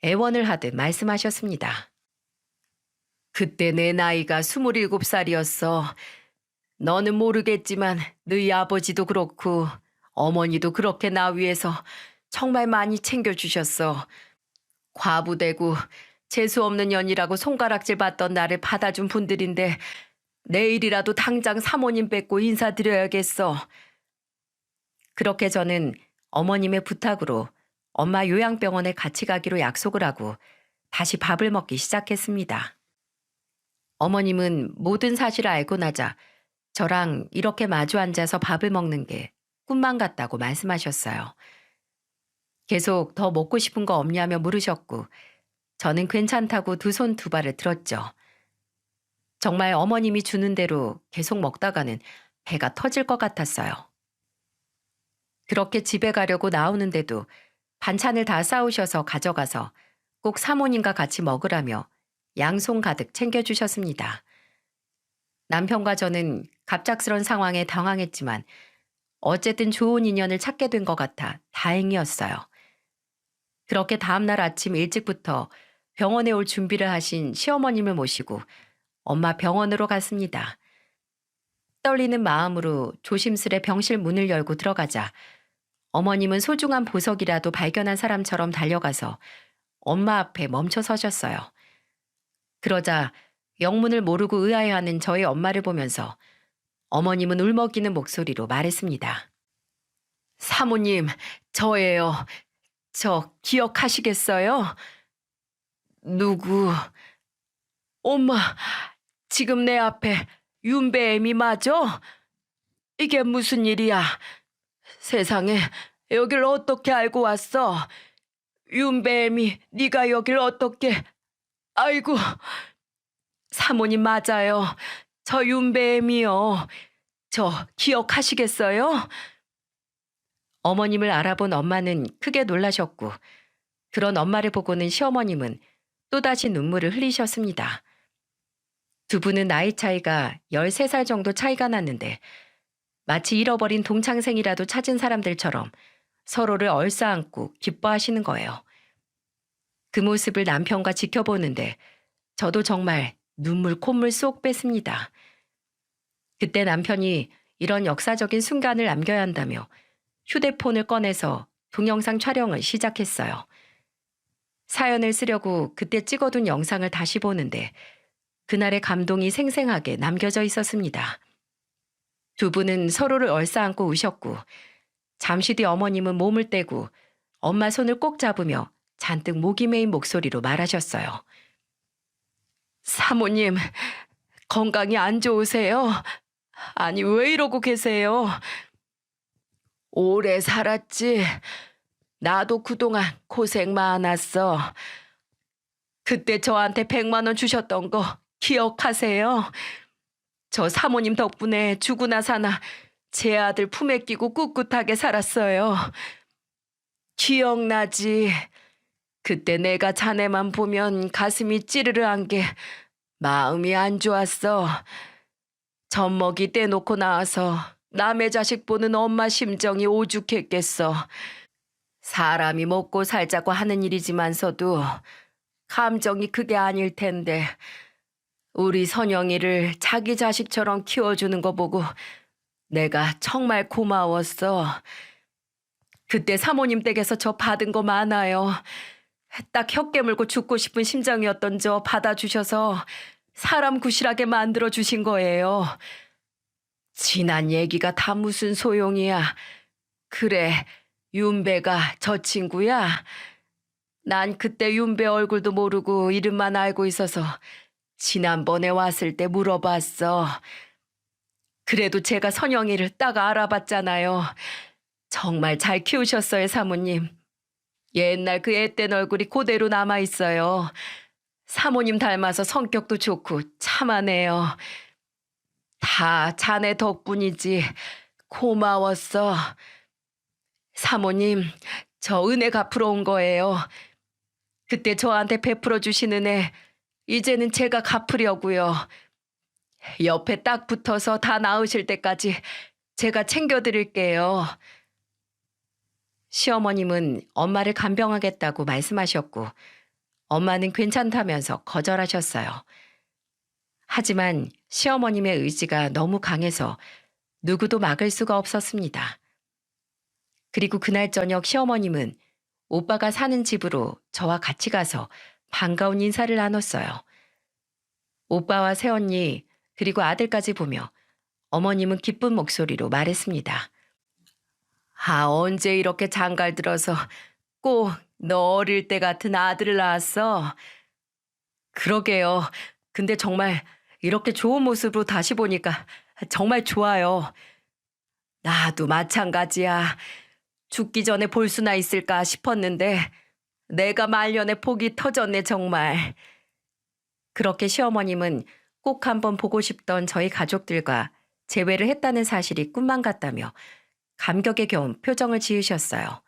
애원을 하듯 말씀하셨습니다. 그때 내 나이가 27살이었어. 너는 모르겠지만 너희 아버지도 그렇고 어머니도 그렇게 나 위해서 정말 많이 챙겨주셨어. 과부되고 재수없는 년이라고 손가락질 받던 나를 받아준 분들인데 내일이라도 당장 사모님 뵙고 인사드려야겠어. 그렇게 저는 어머님의 부탁으로 엄마 요양병원에 같이 가기로 약속을 하고 다시 밥을 먹기 시작했습니다. 어머님은 모든 사실을 알고 나자 저랑 이렇게 마주 앉아서 밥을 먹는 게 꿈만 같다고 말씀하셨어요. 계속 더 먹고 싶은 거 없냐며 물으셨고 저는 괜찮다고 두 손 두 발을 들었죠. 정말 어머님이 주는 대로 계속 먹다가는 배가 터질 것 같았어요. 그렇게 집에 가려고 나오는데도 반찬을 다 싸우셔서 가져가서 꼭 사모님과 같이 먹으라며 양손 가득 챙겨주셨습니다. 남편과 저는 갑작스런 상황에 당황했지만 어쨌든 좋은 인연을 찾게 된 것 같아 다행이었어요. 그렇게 다음날 아침 일찍부터 병원에 올 준비를 하신 시어머님을 모시고 엄마 병원으로 갔습니다. 떨리는 마음으로 조심스레 병실 문을 열고 들어가자 어머님은 소중한 보석이라도 발견한 사람처럼 달려가서 엄마 앞에 멈춰 서셨어요. 그러자 영문을 모르고 의아해하는 저희 엄마를 보면서 어머님은 울먹이는 목소리로 말했습니다. 사모님, 저예요. 저 기억하시겠어요? 누구? 엄마, 지금 내 앞에 윤배애미 맞아? 이게 무슨 일이야? 세상에, 여길 어떻게 알고 왔어? 윤배애미, 네가 여길 어떻게... 아이고, 사모님 맞아요. 저 윤배애미요. 저 기억하시겠어요? 어머님을 알아본 엄마는 크게 놀라셨고 그런 엄마를 보고는 시어머님은 또다시 눈물을 흘리셨습니다. 두 분은 나이 차이가 13살 정도 차이가 났는데 마치 잃어버린 동창생이라도 찾은 사람들처럼 서로를 얼싸안고 기뻐하시는 거예요. 그 모습을 남편과 지켜보는데 저도 정말 눈물 콧물 쏙 뺐습니다. 그때 남편이 이런 역사적인 순간을 남겨야 한다며 휴대폰을 꺼내서 동영상 촬영을 시작했어요. 사연을 쓰려고 그때 찍어둔 영상을 다시 보는데 그날의 감동이 생생하게 남겨져 있었습니다. 두 분은 서로를 얼싸안고 우셨고 잠시 뒤 어머님은 몸을 떼고 엄마 손을 꼭 잡으며 잔뜩 목이 메인 목소리로 말하셨어요. 사모님, 건강이 안 좋으세요? 아니, 왜 이러고 계세요? 오래 살았지. 나도 그동안 고생 많았어. 그때 저한테 100만 원 주셨던 거 기억하세요? 저 사모님 덕분에 죽으나 사나 제 아들 품에 끼고 꿋꿋하게 살았어요. 기억나지? 그때 내가 자네만 보면 가슴이 찌르르한 게 마음이 안 좋았어. 젖먹이 떼놓고 나와서 남의 자식 보는 엄마 심정이 오죽했겠어. 사람이 먹고 살자고 하는 일이지만서도 감정이 그게 아닐 텐데 우리 선영이를 자기 자식처럼 키워주는 거 보고 내가 정말 고마웠어. 그때 사모님 댁에서 저 받은 거 많아요. 딱 혀 깨물고 죽고 싶은 심정이었던 저 받아주셔서 사람 구실하게 만들어주신 거예요. 지난 얘기가 다 무슨 소용이야. 그래, 윤배가 저 친구야. 난 그때 윤배 얼굴도 모르고 이름만 알고 있어서 지난번에 왔을 때 물어봤어. 그래도 제가 선영이를 딱 알아봤잖아요. 정말 잘 키우셨어요, 사모님. 옛날 그 앳된 얼굴이 그대로 남아있어요. 사모님 닮아서 성격도 좋고 참하네요. 다 자네 덕분이지. 고마웠어. 사모님, 저 은혜 갚으러 온 거예요. 그때 저한테 베풀어 주신 은혜, 이제는 제가 갚으려고요. 옆에 딱 붙어서 다 나으실 때까지 제가 챙겨드릴게요. 시어머님은 엄마를 간병하겠다고 말씀하셨고 엄마는 괜찮다면서 거절하셨어요. 하지만 시어머님의 의지가 너무 강해서 누구도 막을 수가 없었습니다. 그리고 그날 저녁 시어머님은 오빠가 사는 집으로 저와 같이 가서 반가운 인사를 나눴어요. 오빠와 새언니 그리고 아들까지 보며 어머님은 기쁜 목소리로 말했습니다. 아, 언제 이렇게 장갈 들어서 꼭 너 어릴 때 같은 아들을 낳았어? 그러게요. 근데 정말 이렇게 좋은 모습으로 다시 보니까 정말 좋아요. 나도 마찬가지야. 죽기 전에 볼 수나 있을까 싶었는데 내가 말년에 복이 터졌네 정말. 그렇게 시어머님은 꼭 한번 보고 싶던 저희 가족들과 재회를 했다는 사실이 꿈만 같다며 감격에 겨운 표정을 지으셨어요.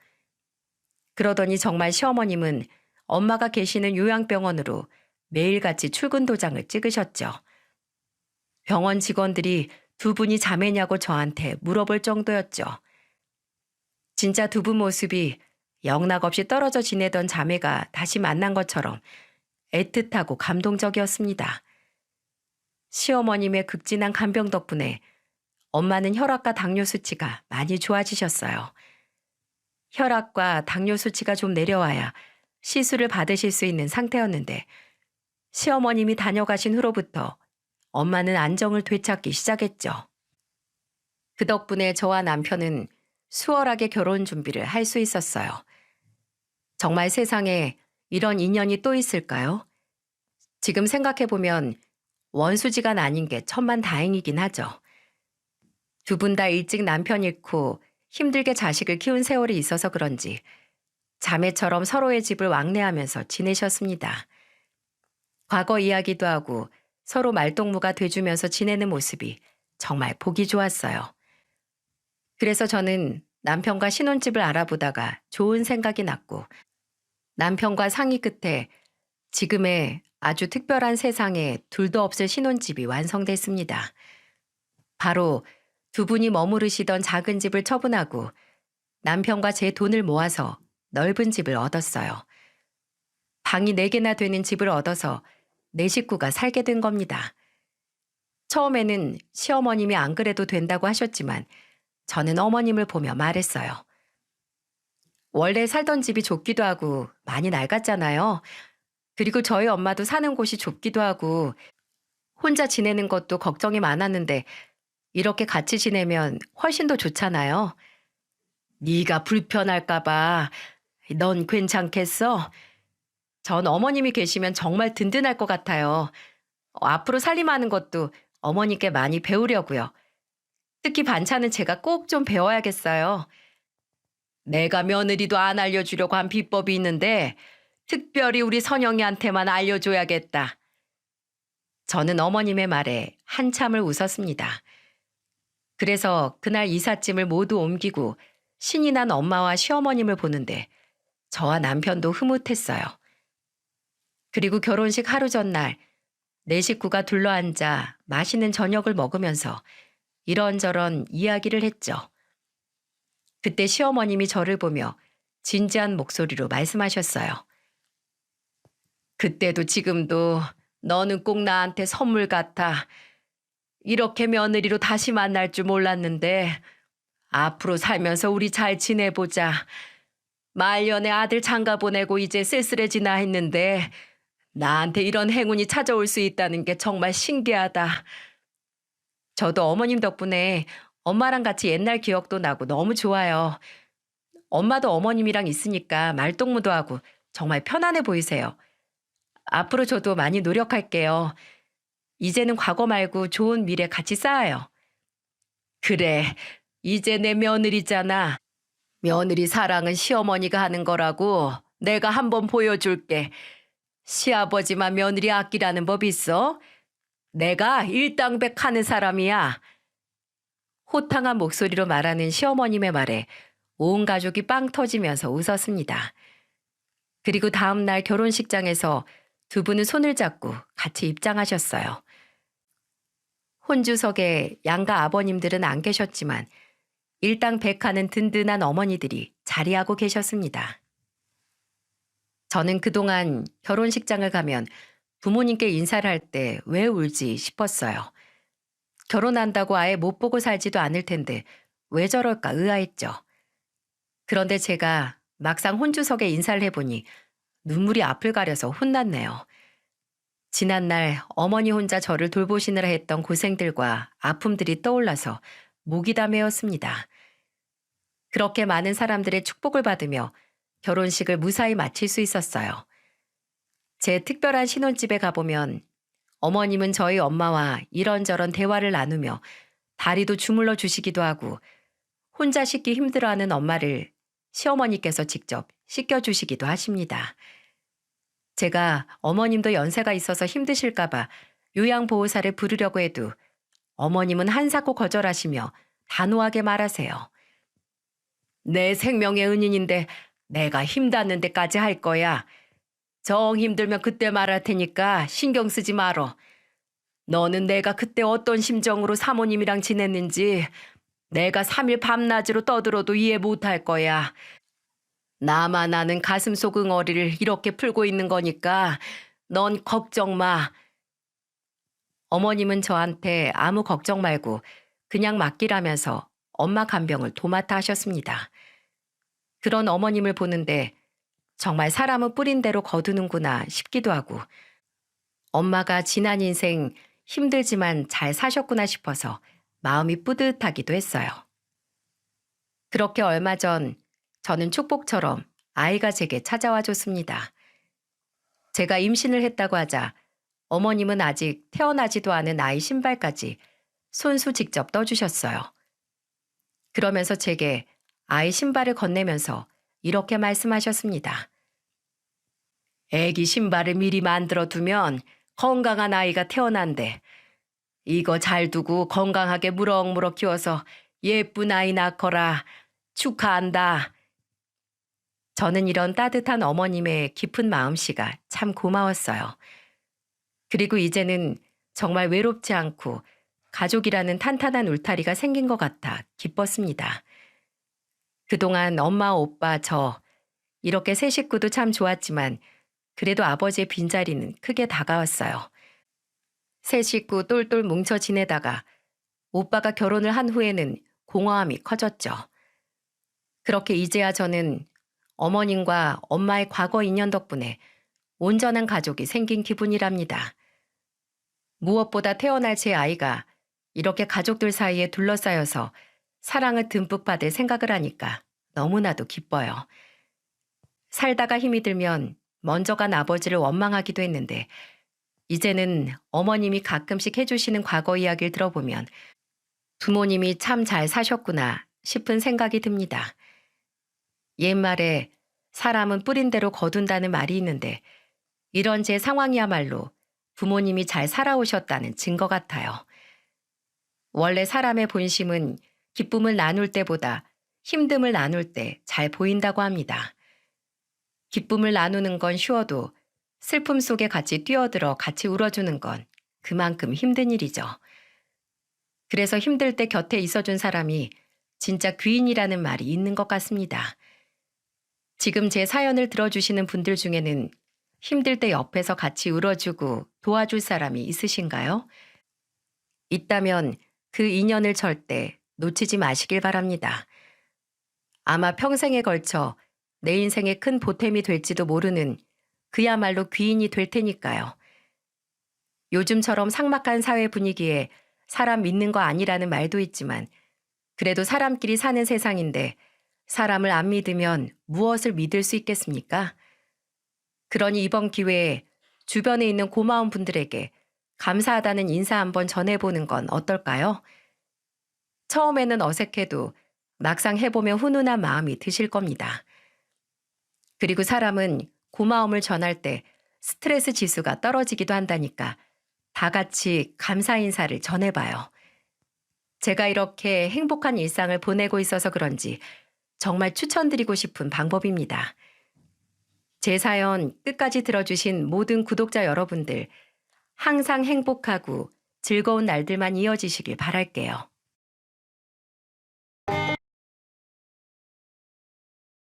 그러더니 정말 시어머님은 엄마가 계시는 요양병원으로 매일같이 출근 도장을 찍으셨죠. 병원 직원들이 두 분이 자매냐고 저한테 물어볼 정도였죠. 진짜 두 분 모습이 영락없이 떨어져 지내던 자매가 다시 만난 것처럼 애틋하고 감동적이었습니다. 시어머님의 극진한 간병 덕분에 엄마는 혈압과 당뇨 수치가 많이 좋아지셨어요. 혈압과 당뇨 수치가 좀 내려와야 시술을 받으실 수 있는 상태였는데 시어머님이 다녀가신 후로부터 엄마는 안정을 되찾기 시작했죠. 그 덕분에 저와 남편은 수월하게 결혼 준비를 할 수 있었어요. 정말 세상에 이런 인연이 또 있을까요? 지금 생각해보면 원수지간 아닌 게 천만다행이긴 하죠. 두 분 다 일찍 남편 잃고 힘들게 자식을 키운 세월이 있어서 그런지 자매처럼 서로의 집을 왕래하면서 지내셨습니다. 과거 이야기도 하고 서로 말동무가 돼주면서 지내는 모습이 정말 보기 좋았어요. 그래서 저는 남편과 신혼집을 알아보다가 좋은 생각이 났고 남편과 상의 끝에 지금의 아주 특별한 세상에 둘도 없을 신혼집이 완성됐습니다. 바로 두 분이 머무르시던 작은 집을 처분하고 남편과 제 돈을 모아서 넓은 집을 얻었어요. 방이 4개나 되는 집을 얻어서 4식구가 살게 된 겁니다. 처음에는 시어머님이 안 그래도 된다고 하셨지만 저는 어머님을 보며 말했어요. 원래 살던 집이 좁기도 하고 많이 낡았잖아요. 그리고 저희 엄마도 사는 곳이 좁기도 하고 혼자 지내는 것도 걱정이 많았는데 이렇게 같이 지내면 훨씬 더 좋잖아요. 네가 불편할까 봐. 넌 괜찮겠어? 전 어머님이 계시면 정말 든든할 것 같아요. 앞으로 살림하는 것도 어머니께 많이 배우려고요. 특히 반찬은 제가 꼭 좀 배워야겠어요. 내가 며느리도 안 알려주려고 한 비법이 있는데 특별히 우리 선영이한테만 알려줘야겠다. 저는 어머님의 말에 한참을 웃었습니다. 그래서 그날 이삿짐을 모두 옮기고 신이 난 엄마와 시어머님을 보는데 저와 남편도 흐뭇했어요. 그리고 결혼식 하루 전날 네 식구가 둘러앉아 맛있는 저녁을 먹으면서 이런저런 이야기를 했죠. 그때 시어머님이 저를 보며 진지한 목소리로 말씀하셨어요. 그때도 지금도 너는 꼭 나한테 선물 같아. 이렇게 며느리로 다시 만날 줄 몰랐는데 앞으로 살면서 우리 잘 지내보자. 말년에 아들 장가 보내고 이제 쓸쓸해지나 했는데 나한테 이런 행운이 찾아올 수 있다는 게 정말 신기하다. 저도 어머님 덕분에 엄마랑 같이 옛날 기억도 나고 너무 좋아요. 엄마도 어머님이랑 있으니까 말동무도 하고 정말 편안해 보이세요. 앞으로 저도 많이 노력할게요. 이제는 과거 말고 좋은 미래 같이 쌓아요. 그래, 이제 내 며느리잖아. 며느리 사랑은 시어머니가 하는 거라고 내가 한번 보여줄게. 시아버지만 며느리 아끼라는 법 있어? 내가 일당백하는 사람이야. 호탕한 목소리로 말하는 시어머님의 말에 온 가족이 빵 터지면서 웃었습니다. 그리고 다음 날 결혼식장에서 두 분은 손을 잡고 같이 입장하셨어요. 혼주석에 양가 아버님들은 안 계셨지만 일당백하는 든든한 어머니들이 자리하고 계셨습니다. 저는 그동안 결혼식장을 가면 부모님께 인사를 할 때 왜 울지 싶었어요. 결혼한다고 아예 못 보고 살지도 않을 텐데 왜 저럴까 의아했죠. 그런데 제가 막상 혼주석에 인사를 해보니 눈물이 앞을 가려서 혼났네요. 지난날 어머니 혼자 저를 돌보시느라 했던 고생들과 아픔들이 떠올라서 목이 다 메었습니다. 그렇게 많은 사람들의 축복을 받으며 결혼식을 무사히 마칠 수 있었어요. 제 특별한 신혼집에 가보면 어머님은 저희 엄마와 이런저런 대화를 나누며 다리도 주물러 주시기도 하고 혼자 씻기 힘들어하는 엄마를 시어머니께서 직접 씻겨주시기도 하십니다. 제가 어머님도 연세가 있어서 힘드실까봐 요양보호사를 부르려고 해도 어머님은 한사코 거절하시며 단호하게 말하세요. 내 생명의 은인인데 내가 힘닿는 데까지 할 거야. 정 힘들면 그때 말할 테니까 신경 쓰지 말어. 너는 내가 그때 어떤 심정으로 사모님이랑 지냈는지 내가 3일 밤낮으로 떠들어도 이해 못할 거야. 나만 아는 가슴속 응어리를 이렇게 풀고 있는 거니까 넌 걱정 마. 어머님은 저한테 아무 걱정 말고 그냥 맡기라면서 엄마 간병을 도맡아 하셨습니다. 그런 어머님을 보는데 정말 사람은 뿌린 대로 거두는구나 싶기도 하고 엄마가 지난 인생 힘들지만 잘 사셨구나 싶어서 마음이 뿌듯하기도 했어요. 그렇게 얼마 전 저는 축복처럼 아이가 제게 찾아와 줬습니다. 제가 임신을 했다고 하자 어머님은 아직 태어나지도 않은 아이 신발까지 손수 직접 떠주셨어요. 그러면서 제게 아이 신발을 건네면서 이렇게 말씀하셨습니다. 애기 신발을 미리 만들어 두면 건강한 아이가 태어난대. 이거 잘 두고 건강하게 무럭무럭 키워서 예쁜 아이 낳거라. 축하한다. 저는 이런 따뜻한 어머님의 깊은 마음씨가 참 고마웠어요. 그리고 이제는 정말 외롭지 않고 가족이라는 탄탄한 울타리가 생긴 것 같아 기뻤습니다. 그동안 엄마, 오빠, 저 이렇게 세 식구도 참 좋았지만 그래도 아버지의 빈자리는 크게 다가왔어요. 세 식구 똘똘 뭉쳐 지내다가 오빠가 결혼을 한 후에는 공허함이 커졌죠. 그렇게 이제야 저는 어머님과 엄마의 과거 인연 덕분에 온전한 가족이 생긴 기분이랍니다. 무엇보다 태어날 제 아이가 이렇게 가족들 사이에 둘러싸여서 사랑을 듬뿍 받을 생각을 하니까 너무나도 기뻐요. 살다가 힘이 들면 먼저 간 아버지를 원망하기도 했는데 이제는 어머님이 가끔씩 해주시는 과거 이야기를 들어보면 부모님이 참 잘 사셨구나 싶은 생각이 듭니다. 옛말에 사람은 뿌린 대로 거둔다는 말이 있는데 이런 제 상황이야말로 부모님이 잘 살아오셨다는 증거 같아요. 원래 사람의 본심은 기쁨을 나눌 때보다 힘듦을 나눌 때 잘 보인다고 합니다. 기쁨을 나누는 건 쉬워도 슬픔 속에 같이 뛰어들어 같이 울어주는 건 그만큼 힘든 일이죠. 그래서 힘들 때 곁에 있어준 사람이 진짜 귀인이라는 말이 있는 것 같습니다. 지금 제 사연을 들어주시는 분들 중에는 힘들 때 옆에서 같이 울어주고 도와줄 사람이 있으신가요? 있다면 그 인연을 절대 놓치지 마시길 바랍니다. 아마 평생에 걸쳐 내 인생의 큰 보탬이 될지도 모르는 그야말로 귀인이 될 테니까요. 요즘처럼 삭막한 사회 분위기에 사람 믿는 거 아니라는 말도 있지만 그래도 사람끼리 사는 세상인데 사람을 안 믿으면 무엇을 믿을 수 있겠습니까? 그러니 이번 기회에 주변에 있는 고마운 분들에게 감사하다는 인사 한번 전해보는 건 어떨까요? 처음에는 어색해도 막상 해보면 훈훈한 마음이 드실 겁니다. 그리고 사람은 고마움을 전할 때 스트레스 지수가 떨어지기도 한다니까 다 같이 감사 인사를 전해봐요. 제가 이렇게 행복한 일상을 보내고 있어서 그런지 정말 추천드리고 싶은 방법입니다. 제 사연 끝까지 들어주신 모든 구독자 여러분들, 항상 행복하고 즐거운 날들만 이어지시길 바랄게요.